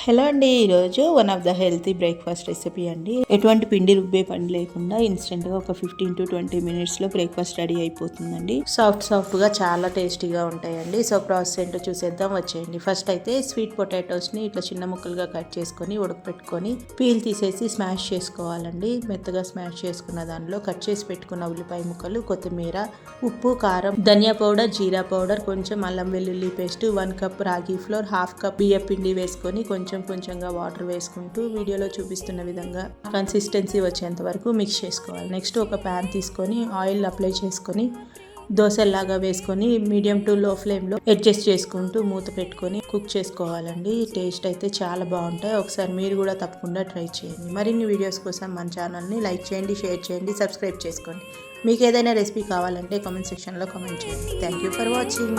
Hello అండి, ఈరోజు one of the healthy breakfast recipe అండి. ఎటువంటి పిండి రుబ్బే పని లేకుండా ఇన్స్టెంట్గా ఒక 15 to 20 మినిట్స్లో బ్రేక్ఫాస్ట్ రెడీ అయిపోతుందండి. సాఫ్ట్గా చాలా టేస్టీగా ఉంటాయండి. సో ప్రాసెస్ ఏంటో చూసేద్దాం, వచ్చేయండి. ఫస్ట్ అయితే స్వీట్ పొటాటోస్ని ఇట్లా చిన్న ముక్కలుగా కట్ చేసుకొని ఉడకపెట్టుకొని పీల్ తీసేసి స్మాష్ చేసుకోవాలండి. మెత్తగా స్మాష్ చేసుకున్న దానిలో కట్ చేసి పెట్టుకున్న ఉల్లిపాయ ముక్కలు, కొత్తిమీర, ఉప్పు, కారం, ధనియా పౌడర్, జీరా పౌడర్, కొంచెం అల్లం వెల్లుల్లి పేస్ట్, 1 కప్ రాగి ఫ్లోర్, 1/2 కప్ బియ్య పిండి వేసుకొని కొంచెంగా వాటర్ వేసుకుంటూ వీడియోలో చూపిస్తున్న విధంగా కన్సిస్టెన్సీ వచ్చేంత వరకు మిక్స్ చేసుకోవాలి. నెక్స్ట్ ఒక ప్యాన్ తీసుకొని ఆయిల్ అప్లై చేసుకొని దోశలాగా వేసుకొని మీడియం టు లో ఫ్లేమ్లో అడ్జస్ట్ చేసుకుంటూ మూత పెట్టుకొని కుక్ చేసుకోవాలండి. టేస్ట్ అయితే చాలా బాగుంటాయి. ఒకసారి మీరు కూడా తప్పకుండా ట్రై చేయండి. మరిన్ని వీడియోస్ కోసం మన ఛానల్ని లైక్ చేయండి, షేర్ చేయండి, సబ్స్క్రైబ్ చేసుకోండి. మీకు ఏదైనా రెసిపీ కావాలంటే కామెంట్ సెక్షన్లో కామెంట్ చేయండి. Thank you for watching.